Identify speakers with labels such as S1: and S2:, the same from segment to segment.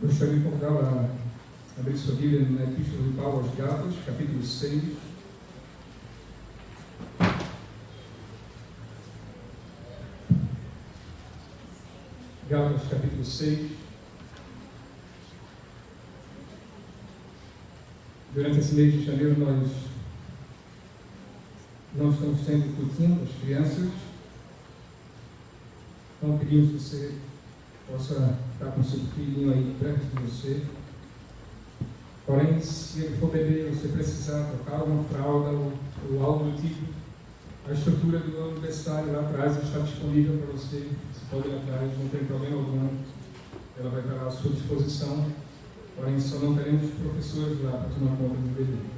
S1: Gostaria de convidá-la a abrir sua Bíblia na Epístola de Paulo aos Gálatas, capítulo 6. Gálatas, capítulo 6. Durante esse mês de janeiro, nós não estamos tendo curtindo as crianças. Então, pedimos que você possa estar com seu filhinho aí perto de você. Porém, se ele for beber, você precisar trocar uma fralda ou algo do tipo, a estrutura do universitário lá atrás está disponível para você. Você pode ir atrás, não tem problema algum. Ela vai estar à sua disposição. Porém, só não teremos professores lá para tomar conta do bebê.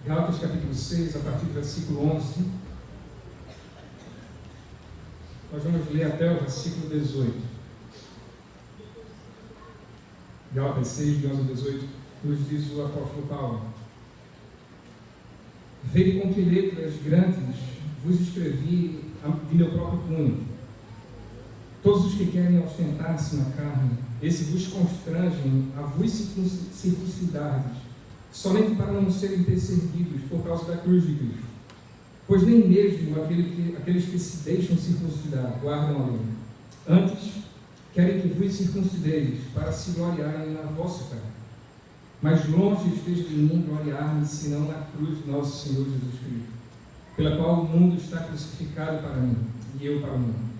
S1: Gálatas capítulo 6, a partir do versículo 11, nós vamos ler até o versículo 18. Gálatas 6, de 11 a 18, nos diz o apóstolo Paulo: veio com que letras grandes vos escrevi de meu próprio punho. Todos os que querem ostentar-se na carne, esse vos constrangem a vos circuncidardes, somente para não serem perseguidos por causa da cruz de Cristo. Pois nem mesmo aqueles que se deixam circuncidar guardam a lei. Antes, querem que vos circuncideis para se gloriarem na vossa carne. Mas longe esteja de mim gloriar-me, senão na cruz de nosso Senhor Jesus Cristo, pela qual o mundo está crucificado para mim, e eu para o mundo.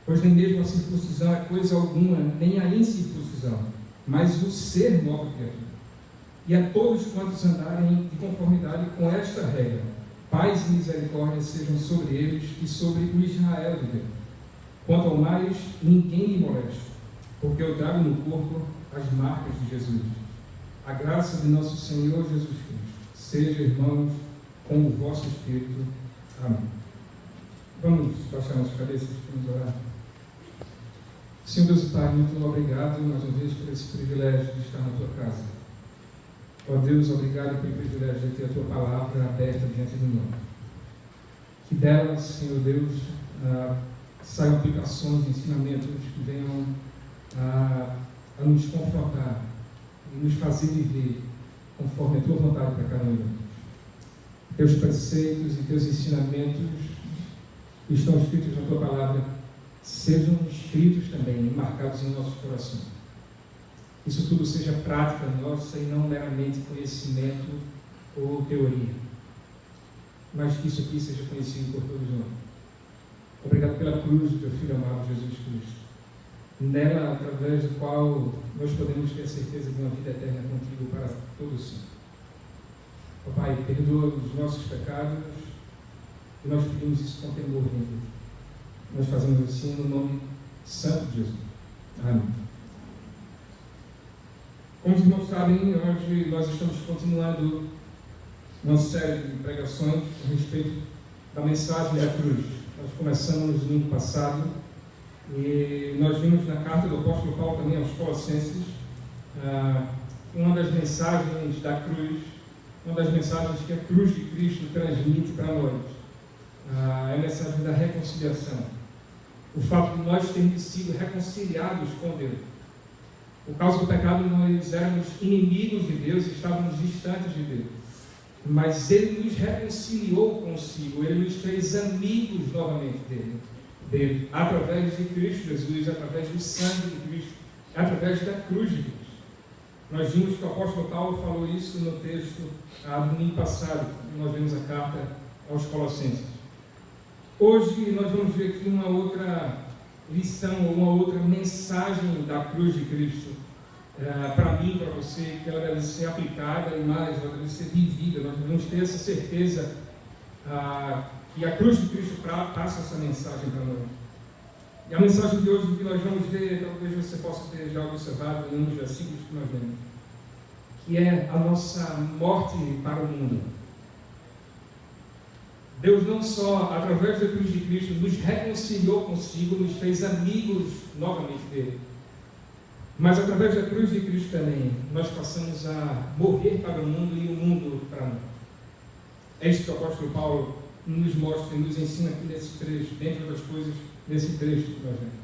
S1: Pois nem mesmo a circuncisão é coisa alguma, nem a incircuncisão, mas o ser nova criatura. E a todos quantos andarem de conformidade com esta regra, paz e misericórdia sejam sobre eles e sobre o Israel de Deus. Quanto ao mais, ninguém lhe moleste, porque eu trago no corpo as marcas de Jesus. A graça de nosso Senhor Jesus Cristo seja, irmãos, com o vosso espírito. Amém. Vamos baixar nossas cabeças, vamos orar. Senhor Deus e Pai, muito obrigado mais uma vez por esse privilégio de estar na tua casa. Ó Deus, obrigado pelo privilégio de ter a tua palavra aberta diante de nós. Que dela, Senhor Deus, saiam aplicações, ensinamentos que venham a nos confrontar e nos fazer viver conforme a tua vontade para cada um de nós. Teus preceitos e teus ensinamentos que estão escritos na tua palavra sejam escritos também e marcados em nossos corações. Isso tudo seja prática nossa e não meramente conhecimento ou teoria, mas que isso aqui seja conhecido por todos nós. Obrigado pela cruz do teu Filho amado Jesus Cristo, nela, através do qual nós podemos ter a certeza de uma vida eterna contigo para todos sempre. Ó Pai, perdoa os nossos pecados e nós pedimos isso com temor, meu Deus. Nós fazemos assim no nome santo de Jesus. Amém. Como os irmãos sabem, hoje nós estamos continuando uma série de pregações a respeito da mensagem da cruz. Nós começamos no domingo passado e nós vimos na carta do apóstolo Paulo também aos Colossenses uma das mensagens da cruz, uma das mensagens que a cruz de Cristo transmite para nós. É a mensagem da reconciliação. O fato de nós termos sido reconciliados com Deus. Por causa do pecado, nós éramos inimigos de Deus e estávamos distantes de Deus. Mas Ele nos reconciliou consigo, Ele nos fez amigos novamente dele, através de Cristo Jesus, através do sangue de Cristo, através da cruz de Cristo. Nós vimos que o apóstolo Paulo falou isso no texto do domingo passado, nós vimos a carta aos Colossenses. Hoje nós vamos ver aqui uma outra lição, ou uma outra mensagem da cruz de Cristo, para mim, para você, que ela deve ser aplicada e mais, ela deve ser vivida. Nós devemos ter essa certeza que a cruz de Cristo passa essa mensagem para nós. E a mensagem de hoje que nós vamos ver, talvez você possa ter já observado em um dos versículos que nós lemos, que é a nossa morte para o mundo. Deus não só, através da cruz de Cristo, nos reconciliou consigo, nos fez amigos novamente dele, mas através da cruz de Cristo também, nós passamos a morrer para o mundo e o mundo para nós. É isso que o apóstolo Paulo nos mostra e nos ensina aqui nesse trecho, dentre outras coisas, nesse trecho que nós vemos.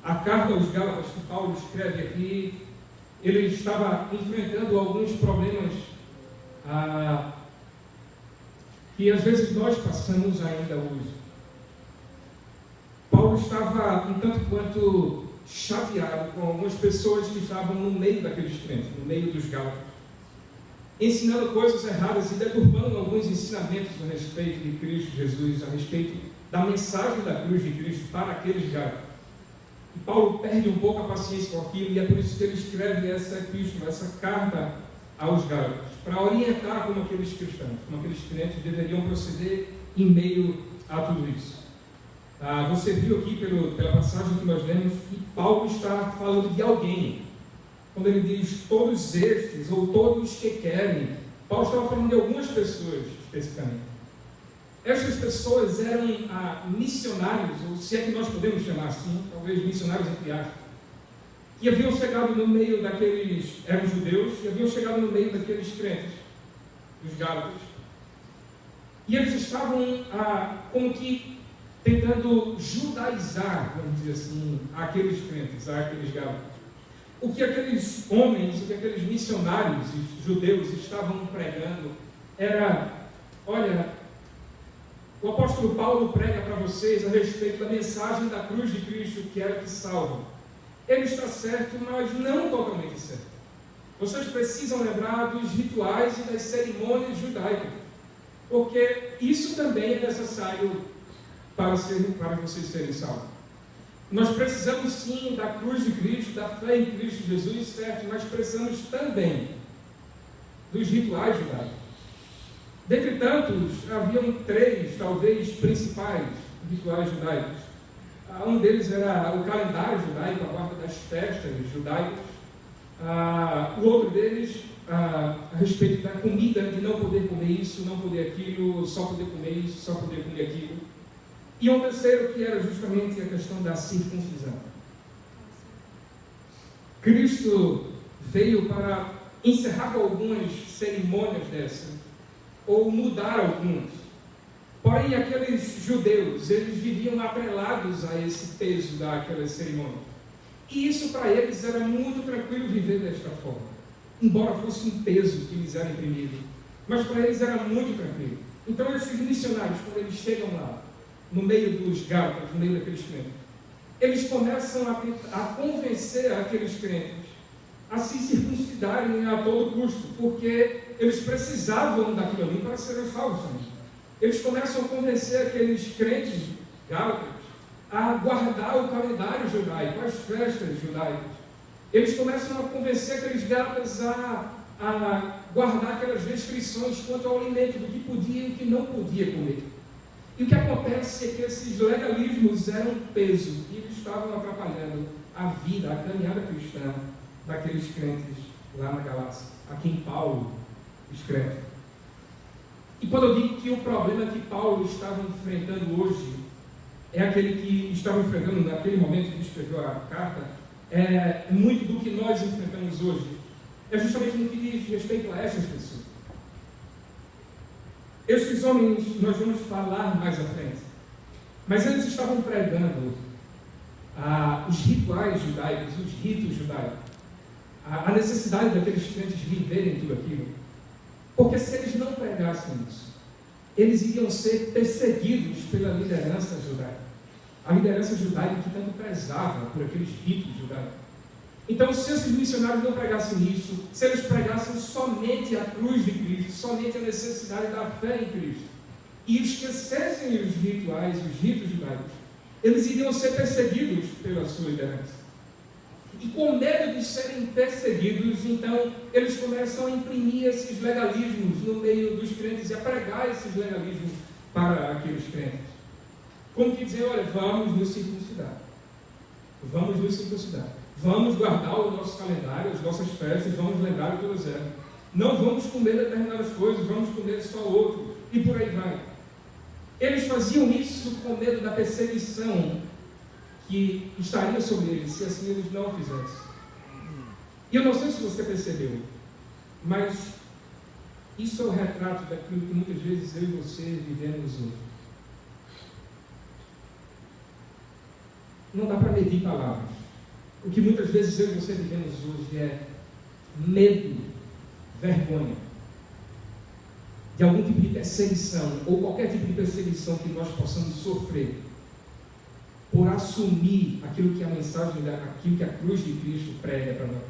S1: A carta aos Gálatas que Paulo escreve aqui, ele estava enfrentando alguns problemas que às vezes nós passamos ainda hoje. Paulo estava um tanto quanto chateado com algumas pessoas que estavam no meio daqueles crentes, no meio dos Gálatas, ensinando coisas erradas e deturpando alguns ensinamentos a respeito de Cristo Jesus, a respeito da mensagem da cruz de Cristo para aqueles Gálatas. E Paulo perde um pouco a paciência com aquilo, e é por isso que ele escreve essa epístola, essa carta aos Gálatas, para orientar como aqueles cristãos, como aqueles crentes deveriam proceder em meio a tudo isso. Você viu aqui pela passagem que nós lemos que Paulo está falando de alguém. Quando ele diz todos estes, ou todos que querem, Paulo estava falando de algumas pessoas especificamente. Estas pessoas eram missionários, ou se é que nós podemos chamar assim, talvez missionários entre aspas, que haviam chegado no meio daqueles, eram judeus, e haviam chegado no meio daqueles crentes, dos Gálatas. E eles estavam como que tentando judaizar, vamos dizer assim, aqueles crentes, aqueles Gálatas. O que aqueles homens, o que aqueles missionários judeus estavam pregando era, olha, o apóstolo Paulo prega para vocês a respeito da mensagem da cruz de Cristo, que é a que salva. Ele está certo, mas não totalmente certo. Vocês precisam lembrar dos rituais e das cerimônias judaicas, porque isso também é necessário para vocês serem salvos. Nós precisamos sim da cruz de Cristo, da fé em Cristo Jesus, certo, mas precisamos também dos rituais judaicos. Dentre tantos, haviam 3, talvez, principais rituais judaicos. Um deles era o calendário judaico, a guarda das festas judaicas. O outro deles, a respeito da comida, de não poder comer isso, não poder aquilo, só poder comer isso, só poder comer aquilo. E um terceiro que era justamente a questão da circuncisão. Cristo veio para encerrar com algumas cerimônias dessas, ou mudar algumas. Porém, aqueles judeus, eles viviam atrelados a esse peso daquelas cerimônias. E isso para eles era muito tranquilo viver desta forma, embora fosse um peso que lhes era imprimido. Mas para eles era muito tranquilo. Então, esses missionários, quando eles chegam lá, no meio dos Gálatas, no meio daqueles crentes, eles começam a convencer aqueles crentes a se circuncidarem a todo custo, porque eles precisavam daquilo ali para serem salvos também. Eles começam a convencer aqueles crentes gálatas a guardar o calendário judaico, as festas judaicas. Eles começam a convencer aqueles gálatas a guardar aquelas restrições quanto ao alimento, do que podia e o que não podia comer. E o que acontece é que esses legalismos eram peso e eles estavam atrapalhando a vida, a caminhada cristã daqueles crentes lá na Galácia, a quem Paulo escreve. E quando eu digo que o problema que Paulo estava enfrentando hoje é aquele que estava enfrentando naquele momento que escreveu a carta, é muito do que nós enfrentamos hoje. É justamente no que diz respeito a essas pessoas. Estes homens, nós vamos falar mais à frente, mas eles estavam pregando os rituais judaicos, os ritos judaicos, a necessidade daqueles crentes viverem tudo aquilo, porque se eles não pregassem isso, eles iriam ser perseguidos pela liderança judaica, a liderança judaica que tanto prezava por aqueles ritos judaicos. Então, se esses missionários não pregassem isso, se eles pregassem somente a cruz de Cristo, somente a necessidade da fé em Cristo, e esquecessem os rituais, os ritos judaicos, eles iriam ser perseguidos pela sua liderança. E com medo de serem perseguidos, então, eles começam a imprimir esses legalismos no meio dos crentes e a pregar esses legalismos para aqueles crentes. Como que dizer, olha, vamos nos circuncidar. Vamos nos circuncidar. Vamos guardar o nosso calendário, as nossas festas, vamos lembrar o que elas eram. Não vamos comer determinadas coisas, vamos comer só outro. E por aí vai. Eles faziam isso com medo da perseguição que estaria sobre eles, se assim eles não fizessem. E eu não sei se você percebeu, mas isso é o retrato daquilo que muitas vezes eu e você vivemos hoje. Não dá para medir palavras. O que muitas vezes eu e você vivemos hoje é medo, vergonha de algum tipo de perseguição, ou qualquer tipo de perseguição que nós possamos sofrer, por assumir aquilo que a mensagem, aquilo que a cruz de Cristo prega para nós,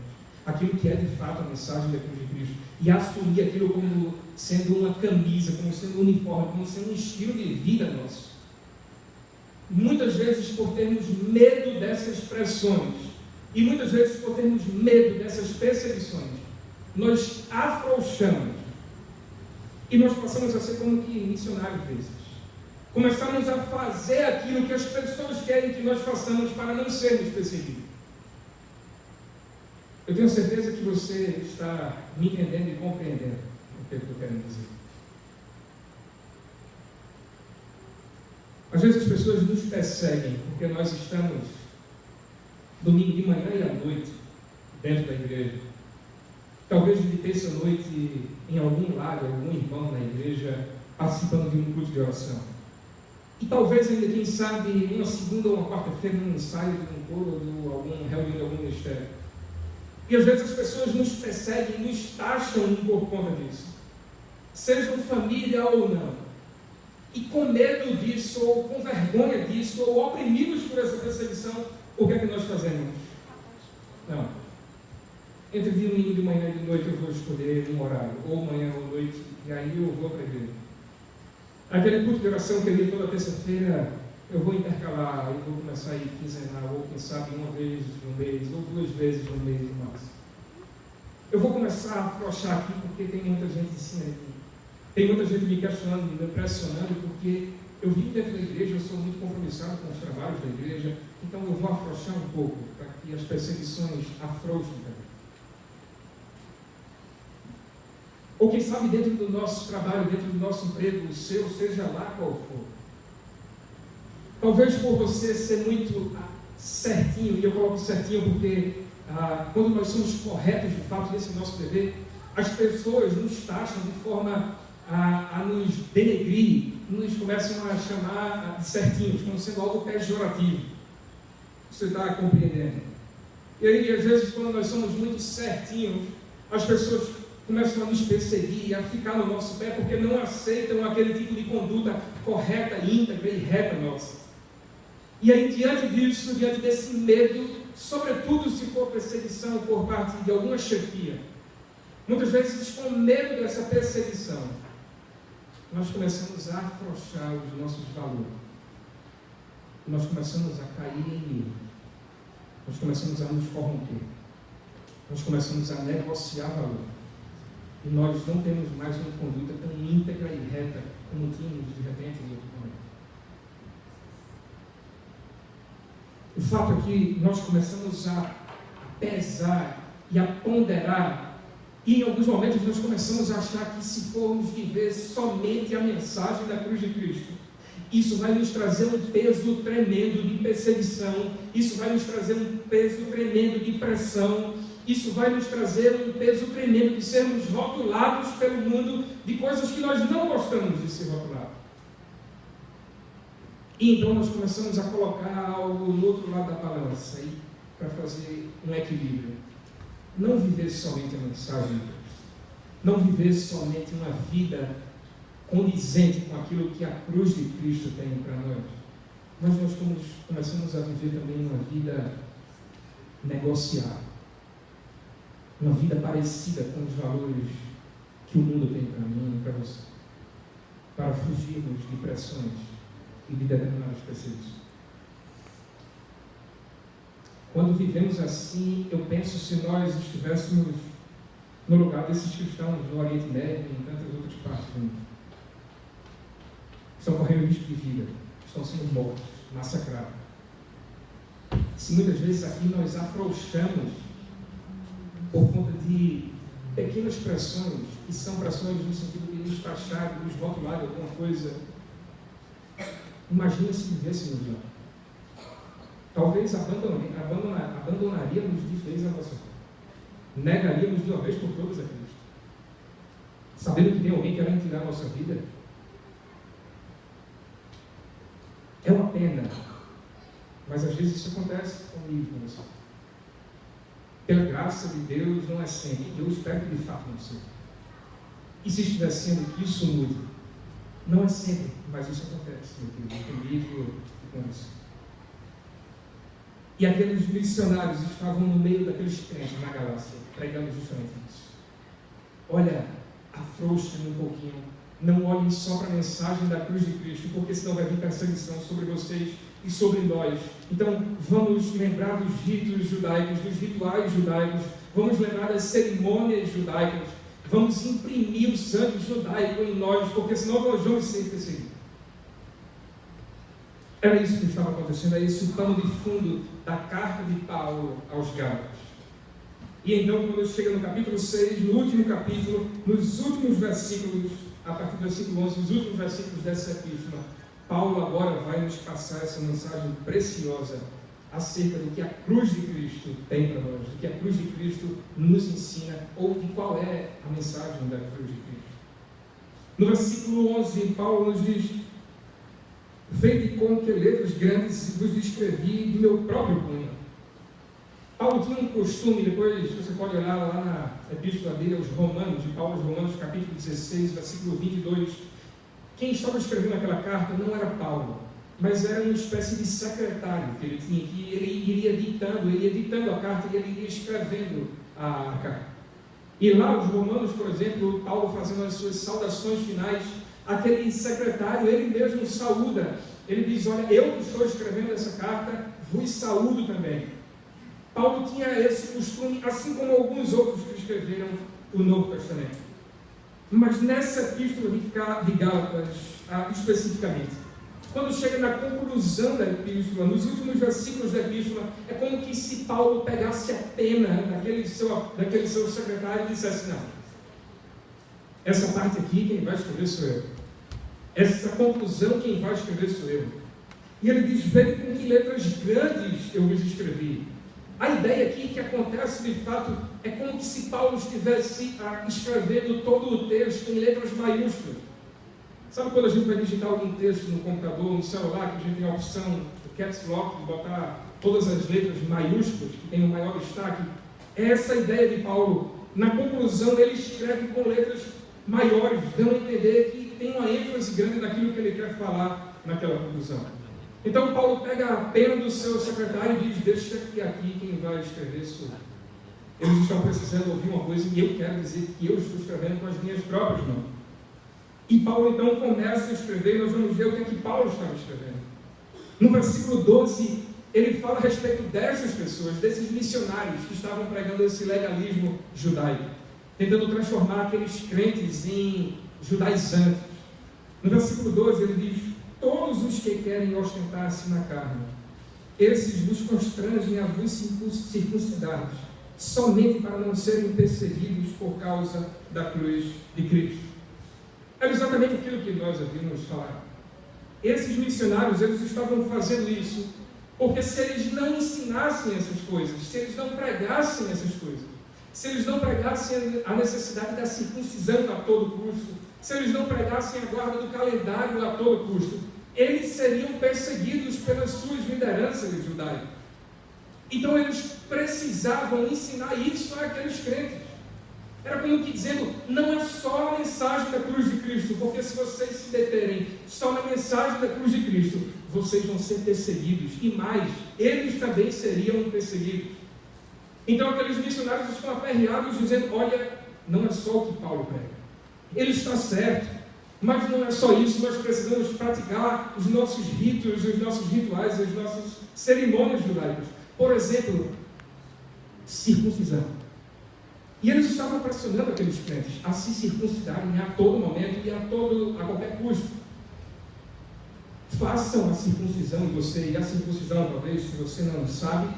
S1: aquilo que é de fato a mensagem da cruz de Cristo, e assumir aquilo como sendo uma camisa, como sendo um uniforme, como sendo um estilo de vida nosso. Muitas vezes por termos medo dessas pressões, e muitas vezes por termos medo dessas perseguições, nós afrouxamos, e nós passamos a ser como que missionários desses. Começamos a fazer aquilo que as pessoas querem que nós façamos para não sermos perseguidos. Eu tenho certeza que você está me entendendo e compreendendo o que eu estou querendo dizer. Às vezes as pessoas nos perseguem porque nós estamos domingo de manhã e à noite dentro da igreja. Talvez de terça à noite em algum lado, algum irmão na igreja participando de um culto de oração. E talvez ainda, quem sabe, uma segunda ou uma quarta-feira num ensaio de um coro ou alguma reunião de algum ministério. E às vezes as pessoas nos perseguem, nos taxam por conta disso. Sejam família ou não. E com medo disso, ou com vergonha disso, ou oprimidos por essa perseguição, o que é que nós fazemos? Não. Entre domingo de manhã e de noite eu vou escolher um horário, ou manhã ou noite, e aí eu vou para a igreja. Aquele culto de oração que eu ia toda terça-feira, eu vou intercalar, eu vou começar a ir quinzenal, ou quem sabe uma vez no mês, ou 2 vezes no mês no máximo. Eu vou começar a afrouxar aqui, porque tem muita gente em cima de mim. Tem muita gente me questionando, me impressionando, porque eu vim dentro da igreja, eu sou muito compromissado com os trabalhos da igreja, então eu vou afrouxar um pouco, para que as perseguições afrouxem também. Ou quem sabe dentro do nosso trabalho, dentro do nosso emprego, o seu, seja lá qual for. Talvez por você ser muito certinho, e eu coloco certinho porque quando nós somos corretos de fato nesse nosso dever, as pessoas nos taxam de forma a nos denegrir, nos começam a chamar de certinhos, como sendo algo pejorativo. Você está compreendendo? E aí, às vezes, quando nós somos muito certinhos, as pessoas começam a nos perseguir, a ficar no nosso pé, porque não aceitam aquele tipo de conduta correta, íntegra e reta nossa. E aí, diante disso, diante desse medo, sobretudo se for perseguição por parte de alguma chefia, muitas vezes com medo dessa perseguição, nós começamos a afrouxar os nossos valores. Nós começamos a cair em erro. Nós começamos a nos corromper. Nós começamos a negociar valor. E nós não temos mais uma conduta tão íntegra e reta como tínhamos de repente em outro momento. O fato é que nós começamos a pesar e a ponderar, e em alguns momentos nós começamos a achar que se formos viver somente a mensagem da cruz de Cristo, isso vai nos trazer um peso tremendo de perseguição, isso vai nos trazer um peso tremendo de pressão, isso vai nos trazer um peso tremendo de sermos rotulados pelo mundo de coisas que nós não gostamos de ser rotulados. E então nós começamos a colocar algo no outro lado da balança para fazer um equilíbrio. Não viver somente a mensagem de Deus. Não viver somente uma vida condizente com aquilo que a cruz de Cristo tem para nós. Mas nós começamos a viver também uma vida negociável. Uma vida parecida com os valores que o mundo tem para mim e para você. Para fugirmos de pressões e de determinadas perseguições. Quando vivemos assim, eu penso se nós estivéssemos no lugar desses cristãos no Oriente Médio e em tantas outras partes do mundo. Estão correndo risco de vida, estão sendo mortos, massacrados. Se muitas vezes aqui nós afrouxamos por conta de pequenas pressões, que são pressões no sentido de nos taxar, de nos rotular de alguma coisa, Imagina se vivêssemos lá. Talvez abandonaríamos de vez a nossa vida. Negaríamos de uma vez por todas a Cristo. Sabendo que tem alguém querendo tirar a nossa vida. É uma pena. Mas às vezes isso acontece comigo, com você. Pela graça de Deus não é sempre. Eu espero que de fato não seja. E se estiver sendo que isso mude, não é sempre, mas isso acontece, meu querido, comigo e com você. E aqueles missionários estavam no meio daqueles crentes na Galácia, pregando justamente isso. Olha, afrouxem um pouquinho, não olhem só para a mensagem da cruz de Cristo, porque senão vai vir perseguição sobre vocês e sobre nós. Então, vamos lembrar dos ritos judaicos, dos rituais judaicos, vamos lembrar das cerimônias judaicas, vamos imprimir o sangue judaico em nós, porque senão nós vamos ser perseguidos. Era isso que estava acontecendo, era esse o pano de fundo da carta de Paulo aos Gálatas. E então, quando chega no capítulo 6, no último capítulo, nos últimos versículos, a partir do versículo 11, nos últimos versículos dessa epístola, Paulo agora vai nos passar essa mensagem preciosa acerca do que a cruz de Cristo tem para nós, do que a cruz de Cristo nos ensina, ou de qual é a mensagem da cruz de Cristo. No versículo 11, Paulo nos diz: vede com que letras grandes vos escrevi de meu próprio punho. Paulo tinha um costume, depois você pode olhar lá na epístola dele aos Romanos, de Paulo aos Romanos, capítulo 16, versículo 22. Quem estava escrevendo aquela carta não era Paulo, mas era uma espécie de secretário que ele tinha, que ele iria ditando a carta e ele iria escrevendo a carta. E lá os Romanos, por exemplo, Paulo fazendo as suas saudações finais, aquele secretário, ele mesmo saúda. Ele diz: olha, eu que estou escrevendo essa carta, vos saúdo também. Paulo tinha esse costume, assim como alguns outros que escreveram o Novo Testamento. Mas nessa epístola de Gálatas, especificamente, quando chega na conclusão da epístola, nos últimos versículos da epístola, é como que se Paulo pegasse a pena daquele seu secretário e dissesse: não, essa parte aqui quem vai escrever sou eu. Essa conclusão quem vai escrever sou eu. E ele diz: vede com que letras grandes eu vos escrevi. A ideia aqui que acontece de fato é como que se Paulo estivesse escrevendo todo o texto em letras maiúsculas. Sabe quando a gente vai digitar algum texto no computador, no celular, que a gente tem a opção do caps lock, de botar todas as letras maiúsculas, que tem um maior destaque? É essa a ideia de Paulo. Na conclusão, ele escreve com letras maiores, dando a entender que tem uma ênfase grande naquilo que ele quer falar naquela conclusão. Então Paulo pega a pena do seu secretário e diz: deixa que aqui quem vai escrever sou eu. Eles estão precisando ouvir uma coisa e eu quero dizer que eu estou escrevendo com as minhas próprias mãos. E Paulo então começa a escrever, e nós vamos ver o que é que Paulo estava escrevendo. No versículo 12, ele fala a respeito dessas pessoas, desses missionários que estavam pregando esse legalismo judaico, tentando transformar aqueles crentes em judaizantes. No versículo 12 ele diz: todos os que querem ostentar-se na carne, esses vos constrangem a vos circuncidar, somente para não serem perseguidos por causa da cruz de Cristo. É exatamente aquilo que nós havíamos falar. Esses missionários, eles estavam fazendo isso, porque se eles não ensinassem essas coisas, se eles não pregassem essas coisas, se eles não pregassem a necessidade da circuncisão a todo custo, se eles não pregassem a guarda do calendário a todo custo, eles seriam perseguidos pelas suas lideranças judaicas. Então eles precisavam ensinar isso àqueles crentes. Era como que dizendo: não é só a mensagem da cruz de Cristo, porque se vocês se deterem só na mensagem da cruz de Cristo, vocês vão ser perseguidos, e mais, eles também seriam perseguidos. Então aqueles missionários estão aperreados dizendo: olha, não é só o que Paulo prega, ele está certo, mas não é só isso, nós precisamos praticar os nossos ritos, os nossos rituais, as nossas cerimônias judaicas. Por exemplo, circuncisão. E eles estavam pressionando aqueles crentes a se circuncidarem a todo momento e a qualquer custo. Façam a circuncisão em você. E a circuncisão, talvez, se você não sabe,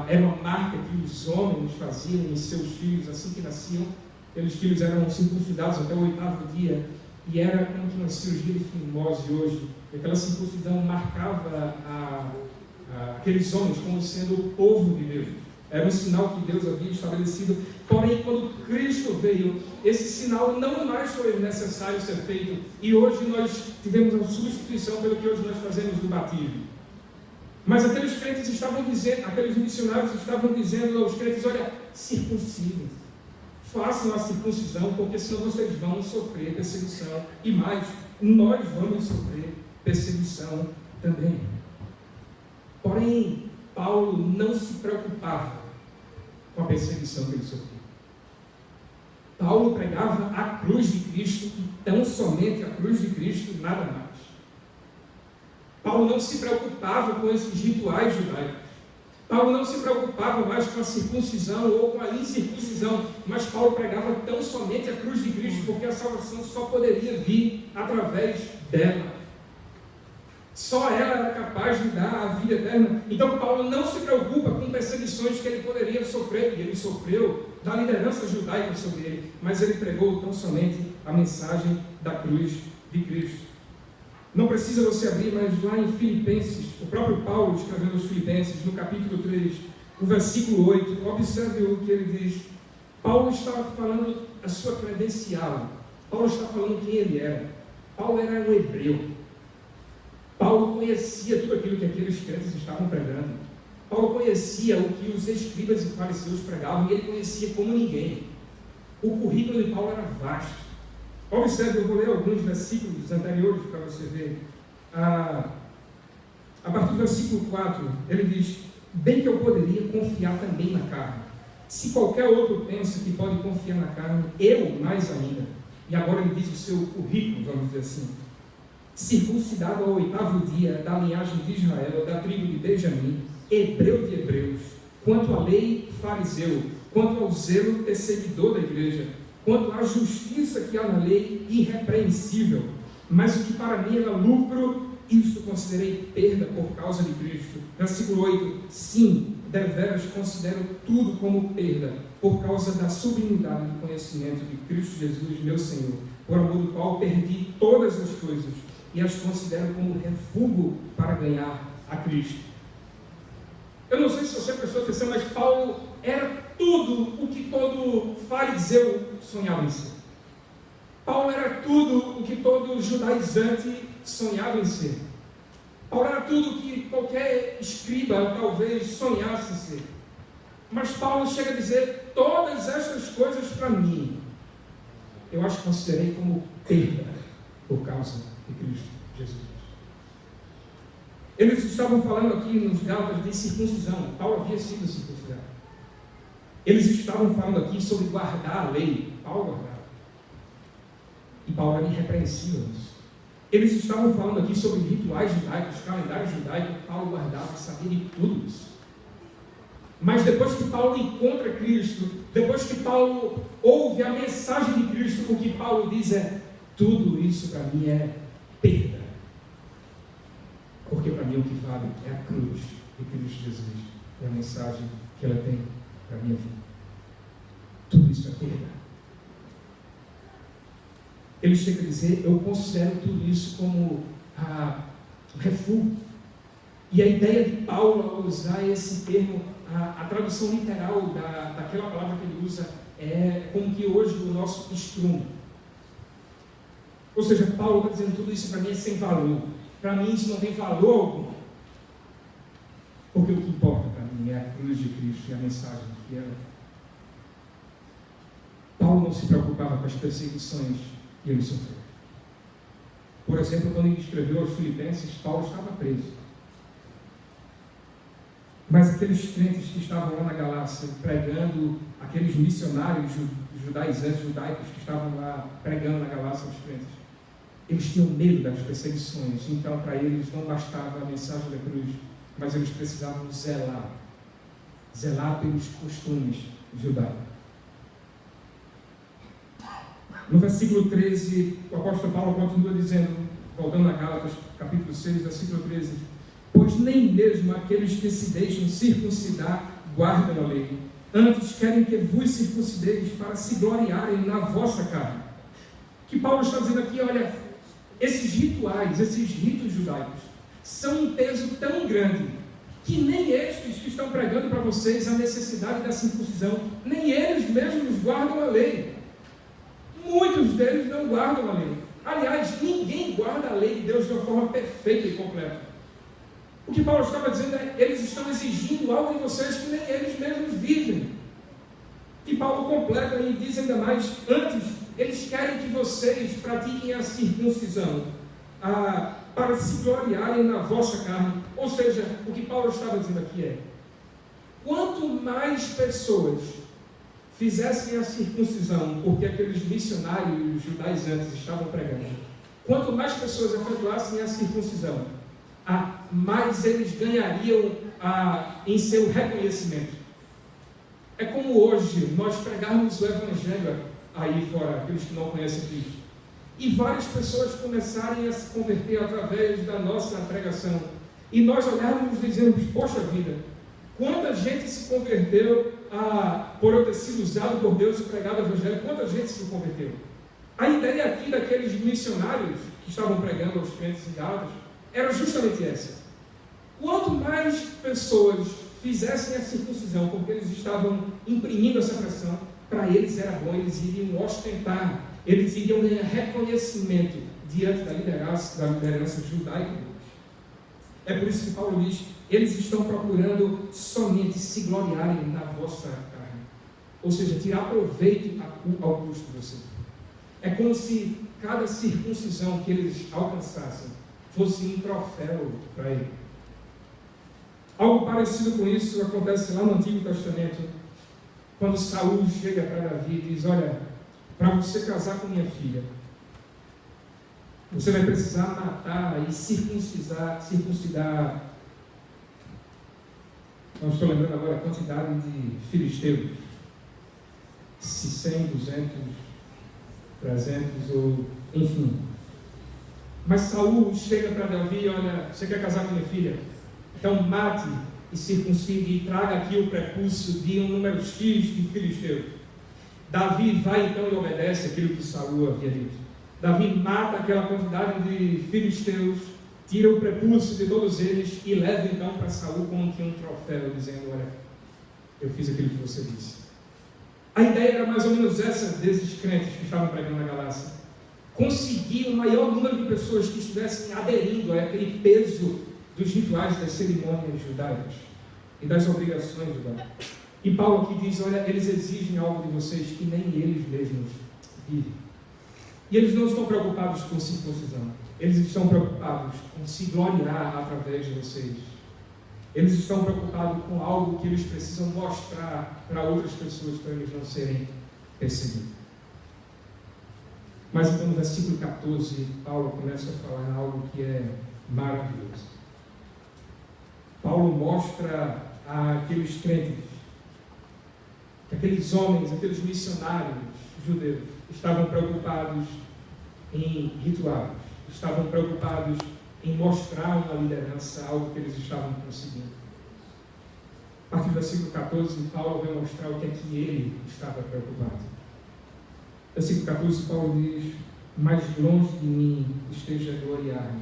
S1: era uma marca que os homens faziam em seus filhos assim que nasciam. Aqueles filhos eram circuncidados até o 8º dia. e era como que uma cirurgia de fimose hoje. Aquela circuncisão marcava aqueles homens como sendo o povo de Deus. Era um sinal que Deus havia estabelecido. Porém, quando Cristo veio, esse sinal não mais foi necessário ser feito. E hoje nós tivemos a substituição pelo que hoje nós fazemos do batismo. Mas aqueles crentes estavam dizendo, aqueles missionários estavam dizendo aos crentes: olha, circuncidem, façam a circuncisão, porque senão vocês vão sofrer perseguição. E mais, nós vamos sofrer perseguição também. Porém, Paulo não se preocupava com a perseguição que ele sofreu. Paulo pregava a cruz de Cristo e tão somente a cruz de Cristo, nada mais. Paulo não se preocupava com esses rituais judaicos. Paulo não se preocupava mais com a circuncisão ou com a incircuncisão, mas Paulo pregava tão somente a cruz de Cristo, porque a salvação só poderia vir através dela. Só ela era capaz de dar a vida eterna. Então Paulo não se preocupa com perseguições que ele poderia sofrer, e ele sofreu da liderança judaica sobre ele, mas ele pregou tão somente a mensagem da cruz de Cristo. Não precisa você abrir, mas lá em Filipenses, o próprio Paulo escrevendo aos Filipenses, no capítulo 3, o versículo 8, observe o que ele diz. Paulo estava falando a sua credencial, Paulo está falando quem ele era. Paulo era um hebreu. Paulo conhecia tudo aquilo que aqueles crentes estavam pregando. Paulo conhecia o que os escribas e fariseus pregavam, e ele conhecia como ninguém. O currículo de Paulo era vasto. Observe, eu vou ler alguns versículos anteriores para você ver. A partir do versículo 4, ele diz: bem que eu poderia confiar também na carne. Se qualquer outro pensa que pode confiar na carne, eu mais ainda. E agora ele diz o seu currículo, vamos dizer assim: circuncidado ao 8º dia, da linhagem de Israel, da tribo de Benjamim, hebreu de hebreus, quanto à lei, fariseu, quanto ao zelo, perseguidor da igreja, quanto à justiça que há na lei, irrepreensível. Mas o que para mim era lucro, isto considerei perda por causa de Cristo. Versículo 8: sim, deveras considero tudo como perda, por causa da sublimidade do conhecimento de Cristo Jesus, meu Senhor, por amor do qual perdi todas as coisas, e as considero como refúgio para ganhar a Cristo. Eu não sei se você prestou atenção, mas Paulo era tudo o que todo fariseu sonhava em ser. Paulo era tudo o que todo judaizante sonhava em ser. Paulo era tudo o que qualquer escriba talvez sonhasse ser. Mas Paulo chega a dizer: todas estas coisas para mim, eu as considerei como perda por causa de Cristo Jesus. Eles estavam falando aqui nos Gálatas de circuncisão. Paulo havia sido circuncidado. Eles estavam falando aqui sobre guardar a lei. Paulo guardava. E Paulo era irrepreensível nisso. Eles estavam falando aqui sobre rituais judaicos, calendário judaico. Paulo guardava, sabia de tudo isso. Mas depois que Paulo encontra Cristo, depois que Paulo ouve a mensagem de Cristo, o que Paulo diz é: tudo isso para mim é perda. Porque para mim o que vale é a cruz de Cristo Jesus. É a mensagem que ela tem para a minha vida. Tudo isso é perda. Ele chega a dizer: eu considero tudo isso como refúgio. E a ideia de Paulo ao usar esse termo, a tradução literal daquela palavra que ele usa é como que hoje o nosso estrume. Ou seja, Paulo está dizendo: tudo isso para mim é sem valor. Para mim isso não tem valor algum. Porque o que importa para mim é a cruz de Cristo e a mensagem que ela. Paulo não se preocupava com as perseguições que ele sofreu. Por exemplo, quando ele escreveu aos Filipenses, Paulo estava preso. Mas aqueles crentes que estavam lá na Galácia, pregando, aqueles missionários judaizantes, judaicos que estavam lá pregando na Galácia aos crentes, eles tinham medo das perseguições. Então para eles não bastava a mensagem da cruz, mas eles precisavam zelar pelos costumes judaicos. No versículo 13, o apóstolo Paulo continua dizendo, voltando a Gálatas, capítulo 6, versículo 13: pois nem mesmo aqueles que se deixam circuncidar guardam a lei, antes querem que vos circuncideis para se gloriarem na vossa carne, que Paulo está dizendo aqui, olha, esses rituais, esses ritos judaicos, são um peso tão grande, que nem estes que estão pregando para vocês a necessidade da circuncisão, nem eles mesmos guardam a lei. Muitos deles não guardam a lei. Aliás, ninguém guarda a lei de Deus de uma forma perfeita e completa. O que Paulo estava dizendo é, eles estão exigindo algo de vocês que nem eles mesmos vivem. E Paulo completa e diz ainda mais, antes, eles querem que vocês pratiquem a circuncisão, para se gloriarem na vossa carne. Ou seja, o que Paulo estava dizendo aqui é, quanto mais pessoas fizessem a circuncisão, porque aqueles missionários judaizantes estavam pregando, quanto mais pessoas efetuassem a circuncisão, mais eles ganhariam em seu reconhecimento. É como hoje nós pregarmos o Evangelho aí fora, aqueles que não conhecem Cristo, e várias pessoas começarem a se converter através da nossa pregação, e nós olharmos e dizermos, poxa vida, quanta gente se converteu por eu ter sido usado por Deus e pregado o Evangelho, quanta gente se converteu. A ideia aqui daqueles missionários que estavam pregando aos crentes em Gálatas era justamente essa. Quanto mais pessoas fizessem a circuncisão, porque eles estavam imprimindo essa pressão, para eles era bom, eles iriam ostentar, eles iriam ganhar reconhecimento diante da liderança judaica deles. É por isso que Paulo diz, eles estão procurando somente se gloriarem na vossa carne, ou seja, tirar proveito ao custo de você. É como se cada circuncisão que eles alcançassem fosse um troféu para ele. Algo parecido com isso acontece lá no Antigo Testamento, quando Saul chega para Davi e diz, olha, para você casar com minha filha, você vai precisar matar e circuncidar, não estou lembrando agora a quantidade de filisteus, se 100, 200, 300 ou enfim. Mas Saul chega para Davi, olha, você quer casar com minha filha? Então mate e circuncide e traga aqui o prepúcio de um número X de filisteus. Davi vai então e obedece aquilo que Saul havia dito. Davi mata aquela quantidade de filisteus, tira o prepúcio de todos eles e leva então para Saul como que um troféu, dizendo, olha, eu fiz aquilo que você disse. A ideia era mais ou menos essa desses crentes que estavam pregando na Galácia. Conseguir o maior número de pessoas que estivessem aderindo àquele peso dos rituais, das cerimônias judaicas e das obrigações judaicas. E Paulo aqui diz, olha, eles exigem algo de vocês que nem eles mesmos vivem. E eles não estão preocupados com circuncisão. Eles estão preocupados com se gloriar através de vocês. Eles estão preocupados com algo que eles precisam mostrar para outras pessoas, para eles não serem perseguidos. Mas então no versículo 14, Paulo começa a falar algo que é maravilhoso. Paulo mostra àqueles crentes, que aqueles homens, aqueles missionários judeus, estavam preocupados em rituais, estavam preocupados em mostrar uma liderança, algo que eles estavam conseguindo. A partir do versículo 14, Paulo vai mostrar o que é que ele estava preocupado. Versículo 14, Paulo diz, mais longe de mim esteja a gloriar-me,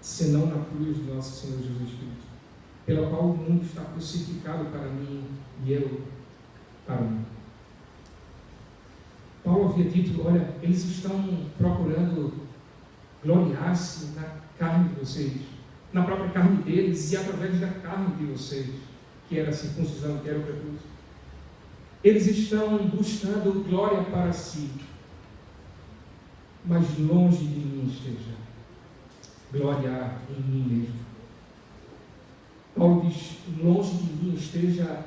S1: senão na cruz do nosso Senhor Jesus Cristo, pela qual o mundo está crucificado para mim e eu para mim. Paulo havia dito, olha, eles estão procurando gloriar-se na carne de vocês, na própria carne deles e através da carne de vocês, que era a circuncisão, que era o prepúcio. Eles estão buscando glória para si, mas longe de mim esteja gloriar em mim mesmo. Paulo diz, longe de mim esteja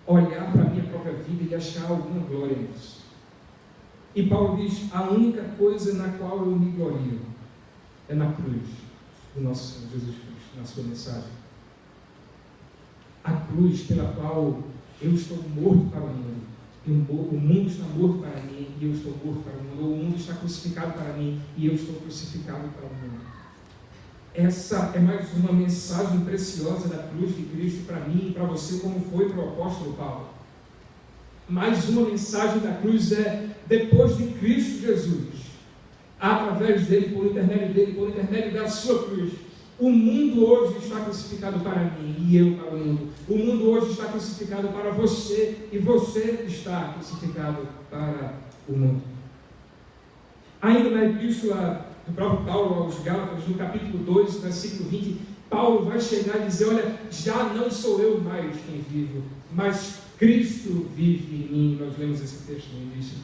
S1: olhar para a minha própria vida e achar alguma glória nisso. E Paulo diz, a única coisa na qual eu me glorio é na cruz do nosso Senhor Jesus Cristo, na sua mensagem. A cruz pela qual eu estou morto para o mundo, e o mundo está morto para mim e eu estou morto para o mundo, ou o mundo está crucificado para mim e eu estou crucificado para o mundo. Essa é mais uma mensagem preciosa da cruz de Cristo para mim e para você, como foi para o apóstolo Paulo. Mais uma mensagem da cruz é, depois de Cristo Jesus, através dele, por intermédio da sua cruz. O mundo hoje está crucificado para mim e eu para o mundo. O mundo hoje está crucificado para você e você está crucificado para o mundo. Ainda na epístola do próprio Paulo aos Gálatas, no capítulo 2, versículo 20, Paulo vai chegar e dizer: olha, já não sou eu mais quem vivo, mas Cristo vive em mim. Nós lemos esse texto no início.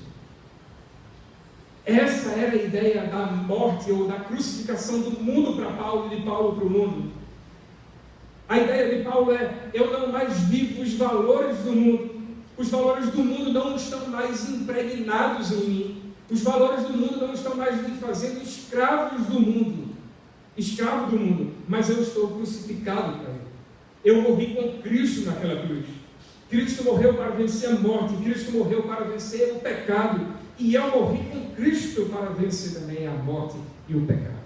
S1: Essa era a ideia da morte ou da crucificação do mundo para Paulo e de Paulo para o mundo. A ideia de Paulo é: eu não mais vivo os valores do mundo. Os valores do mundo não estão mais impregnados em mim. Os valores do mundo não estão mais me fazendo escravos do mundo. Escravo do mundo. Mas eu estou crucificado para ele. Eu morri com Cristo naquela cruz. Cristo morreu para vencer a morte. Cristo morreu para vencer o pecado. E eu morri com Cristo para vencer também a morte e o pecado.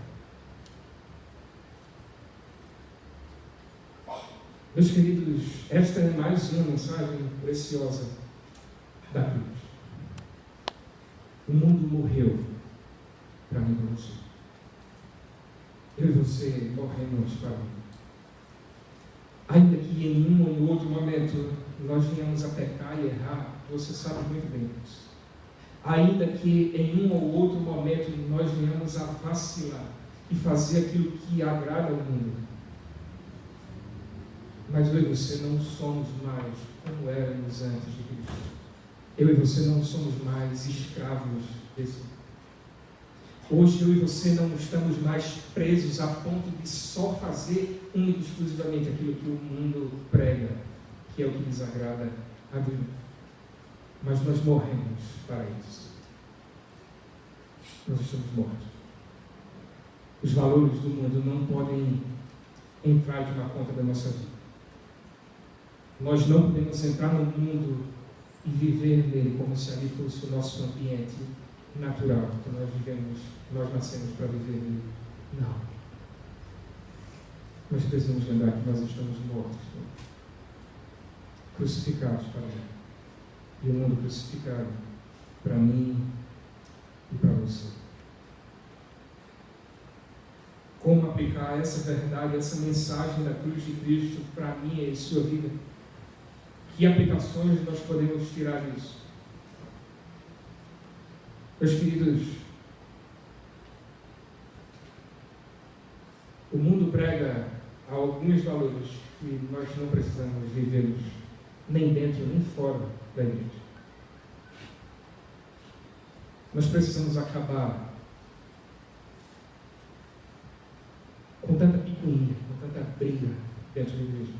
S1: Meus queridos, esta é mais uma mensagem preciosa da cruz. O mundo morreu para mim e para você. Eu e você morremos para mim. Ainda que em um ou em outro momento nós venhamos a pecar e errar, você sabe muito bem disso. Ainda que em um ou outro momento nós venhamos a vacilar e fazer aquilo que agrada ao mundo, mas eu e você não somos mais como éramos antes de Cristo. Eu e você não somos mais escravos desse mundo. Hoje eu e você não estamos mais presos a ponto de só fazer única e exclusivamente aquilo que o mundo prega, que é o que desagrada a Deus. Mas nós morremos para isso. Nós estamos mortos. Os valores do mundo não podem entrar de uma conta da nossa vida. Nós não podemos entrar no mundo e viver nele como se ali fosse o nosso ambiente natural, que nós nascemos para viver nele. Não. Nós precisamos lembrar que nós estamos mortos, crucificados para ele. E o mundo crucificado para mim e para você. Como aplicar essa verdade, essa mensagem da cruz de Cristo para mim e sua vida? Que aplicações nós podemos tirar disso? Meus queridos, o mundo prega alguns valores que nós não precisamos vivê-los nem dentro nem fora da igreja. Nós precisamos acabar com tanta picuinha, com tanta briga dentro da igreja.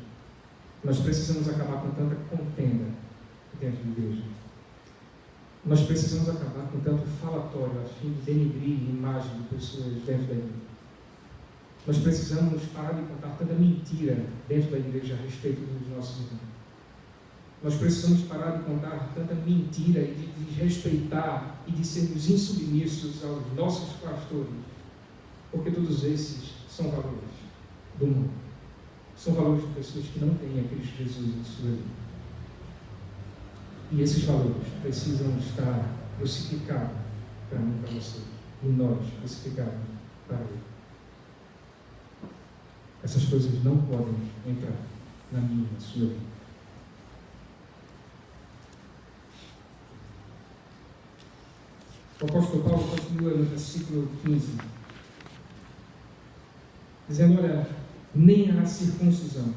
S1: Nós precisamos acabar com tanta contenda dentro da igreja. Nós precisamos acabar com tanto falatório a fim de denigrir a imagem de pessoas dentro da igreja. Nós precisamos parar de contar tanta mentira dentro da igreja a respeito dos nossos irmãos. Nós precisamos parar de contar tanta mentira e de desrespeitar e de sermos insubmissos aos nossos pastores, porque todos esses são valores do mundo. São valores de pessoas que não têm a Cristo Jesus em sua vida. E esses valores precisam estar crucificados para mim e para você. E nós crucificados para Ele. Essas coisas não podem entrar na minha e na sua vida. O apóstolo Paulo continua no versículo 15, dizendo: olha, nem há circuncisão,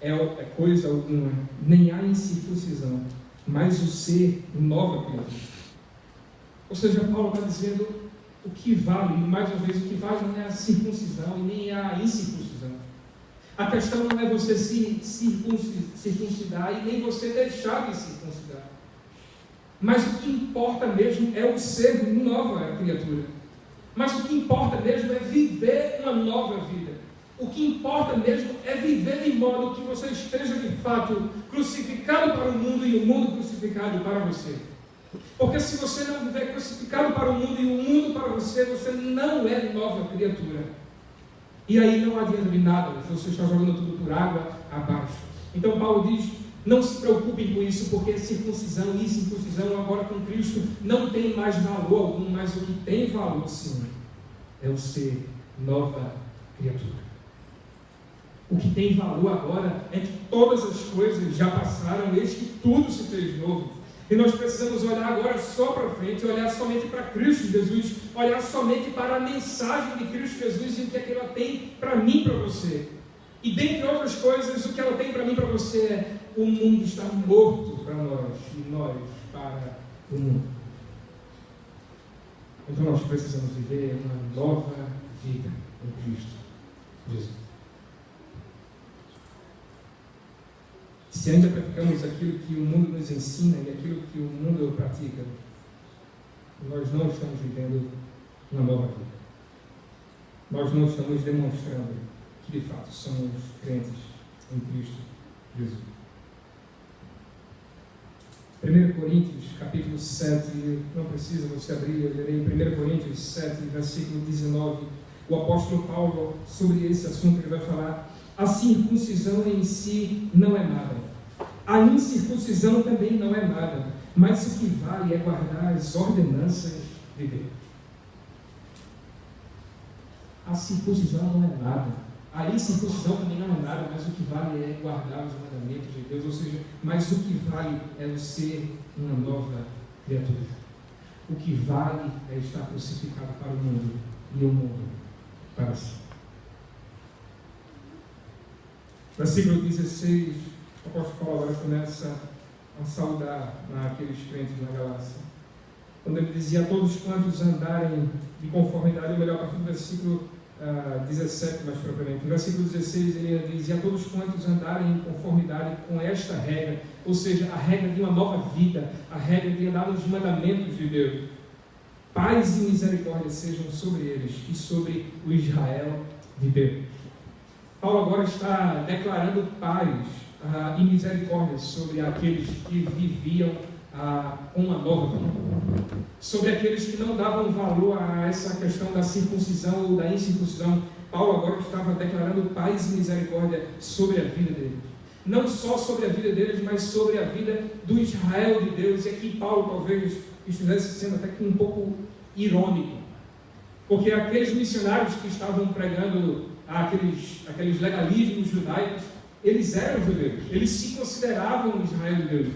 S1: é coisa alguma, nem há incircuncisão, mas o ser nova criatura. Ou seja, Paulo está dizendo o que vale, e mais uma vez, o que vale não é a circuncisão e nem a incircuncisão. A questão não é você se circuncidar e nem você deixar de circuncidar. Mas o que importa mesmo é o ser nova criatura. Mas o que importa mesmo é viver uma nova vida. O que importa mesmo é viver de modo que você esteja de fato crucificado para o mundo e o mundo crucificado para você. Porque se você não viver crucificado para o mundo e o mundo para você, você não é nova criatura. E aí não adianta de nada, você está jogando tudo por água abaixo. Então Paulo diz: Não se preocupem com isso, porque circuncisão e incircuncisão agora com Cristo não tem mais valor algum, mas o que tem valor, sim, é o ser nova criatura. O que tem valor agora é que todas as coisas já passaram, eis que tudo se fez novo. E nós precisamos olhar agora só para frente, olhar somente para Cristo Jesus, olhar somente para a mensagem de Cristo Jesus e o que é que ela tem para mim e para você. E dentre outras coisas, o que ela tem para mim e para você é: o mundo está morto para nós e nós para o mundo. Então nós precisamos viver uma nova vida em Cristo Jesus. Se ainda praticamos aquilo que o mundo nos ensina e aquilo que o mundo pratica, nós não estamos vivendo uma nova vida. Nós não estamos demonstrando que de fato somos crentes em Cristo Jesus. 1 Coríntios, capítulo 7, não precisa você abrir, eu lerei 1 Coríntios 7, versículo 19. O apóstolo Paulo, sobre esse assunto, ele vai falar: a circuncisão em si não é nada. A incircuncisão também não é nada, mas o que vale é guardar as ordenanças de Deus. A circuncisão não é nada. A incircuncisão também não é nada, mas o que vale é guardar os mandamentos de Deus. Ou seja, mas o que vale é o ser uma nova criatura. O que vale é estar crucificado para o mundo e o mundo para si. Versículo 16, o apóstolo Paulo agora começa a saudar aqueles crentes na Galácia. Quando ele dizia: a todos quantos andarem de conformidade, ou melhor, a partir do versículo 17 mais propriamente. No versículo 16 ele diz: e a todos quantos andarem em conformidade com esta regra, ou seja, a regra de uma nova vida, a regra de andar nos mandamentos de Deus, paz e misericórdia sejam sobre eles e sobre o Israel de Deus. Paulo agora está declarando paz e misericórdia sobre aqueles que viviam com uma nova vida, sobre aqueles que não davam valor a essa questão da circuncisão ou da incircuncisão. Paulo agora estava declarando paz e misericórdia sobre a vida deles, não só sobre a vida deles, mas sobre a vida do Israel de Deus. E aqui Paulo talvez estivesse sendo até que um pouco irônico, porque aqueles missionários que estavam pregando aqueles legalismos judaicos, eles eram judeus, eles se consideravam Israel de Deus.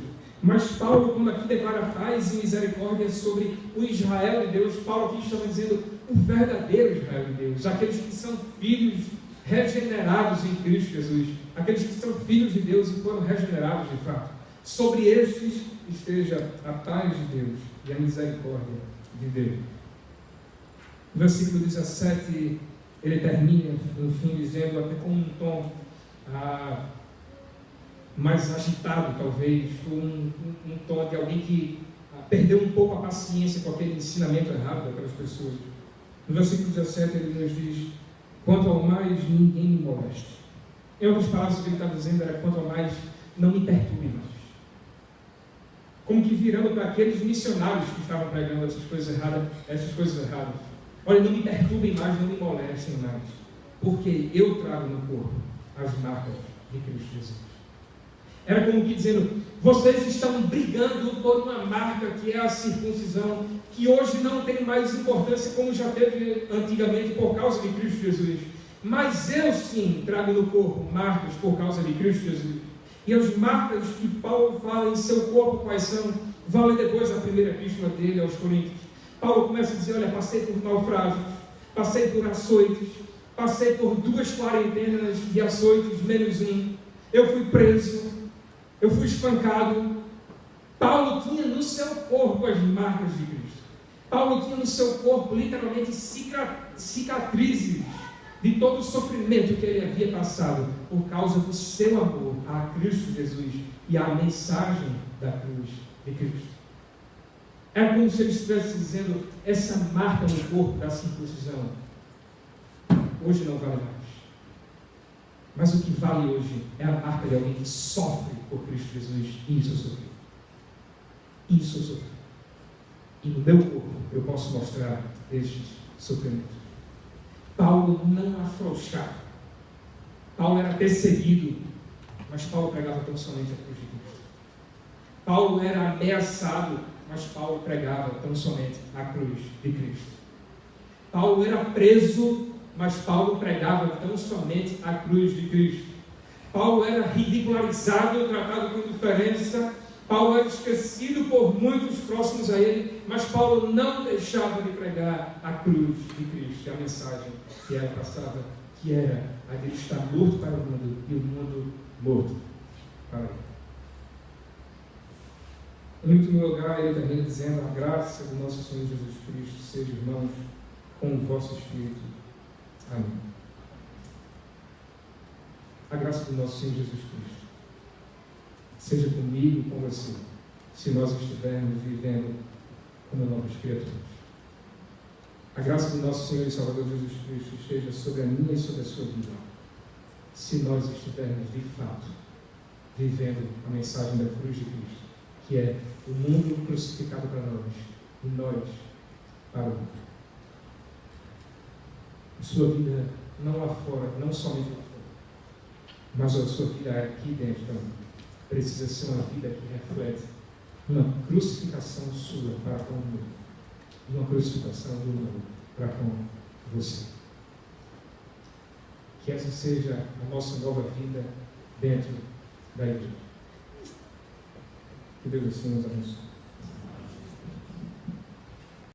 S1: Mas Paulo, quando aqui declara paz e misericórdia sobre o Israel de Deus, Paulo aqui estava dizendo o verdadeiro Israel de Deus, aqueles que são filhos regenerados em Cristo Jesus, aqueles que são filhos de Deus e foram regenerados de fato. Sobre estes esteja a paz de Deus e a misericórdia de Deus. No versículo 17, ele termina, no fim, dizendo, até com um tom mais agitado, talvez, um tom de alguém que perdeu um pouco a paciência com aquele ensinamento errado daquelas pessoas. No versículo 17, ele nos diz: quanto ao mais, ninguém me moleste. Em outras palavras, o que ele está dizendo era: quanto ao mais, não me perturbe mais. Como que virando para aqueles missionários que estavam pregando essas coisas erradas. Olha, não me perturbem mais, não me molestem mais, porque eu trago no corpo as marcas de Cristo Jesus. Era como que dizendo: vocês estão brigando por uma marca que é a circuncisão, que hoje não tem mais importância como já teve antigamente por causa de Cristo Jesus. Mas eu sim trago no corpo marcas por causa de Cristo Jesus. E as marcas que Paulo fala em seu corpo quais são? Vale depois a primeira epístola dele aos Coríntios. Paulo começa a dizer: olha, passei por naufrágios, passei por açoites, passei por 2 quarentenas de açoites, menos um. Eu fui preso, eu fui espancado. Paulo tinha no seu corpo as marcas de Cristo. Paulo tinha no seu corpo literalmente cicatrizes de todo o sofrimento que ele havia passado por causa do seu amor a Cristo Jesus e a mensagem da cruz de Cristo. É como se ele estivesse dizendo: essa marca no corpo da circuncisão hoje não vale mais. Mas o que vale hoje é a marca de alguém que sofre por Cristo Jesus. E isso eu sofri. Isso eu sofri. E no meu corpo eu posso mostrar estes sofrimentos. Paulo não afrouxava. Paulo era perseguido, mas Paulo pregava tão somente a cruz de Cristo. Paulo era ameaçado, mas Paulo pregava tão somente a cruz de Cristo. Paulo era preso, mas Paulo pregava tão somente a cruz de Cristo. Paulo era ridicularizado, tratado com indiferença. Paulo era esquecido por muitos próximos a ele, mas Paulo não deixava de pregar a cruz de Cristo, a mensagem que ela passava, que era a de estar morto para o mundo e o mundo morto para ele. Em último lugar, ele termina dizendo: a graça do nosso Senhor Jesus Cristo seja, irmãos, com o vosso Espírito. Amém. A graça do nosso Senhor Jesus Cristo seja comigo e com você, se nós estivermos vivendo como novas criaturas. A graça do nosso Senhor e Salvador Jesus Cristo esteja sobre a minha e sobre a sua vida, se nós estivermos de fato vivendo a mensagem da cruz de Cristo, que é o mundo crucificado para nós e nós para o mundo. A sua vida não lá fora, não somente lá fora, mas a sua vida aqui dentro também precisa ser uma vida que reflete uma crucificação sua para com o mundo e uma crucificação do mundo para com você. Que essa seja a nossa nova vida dentro da igreja. Que Deus assim nos abençoe.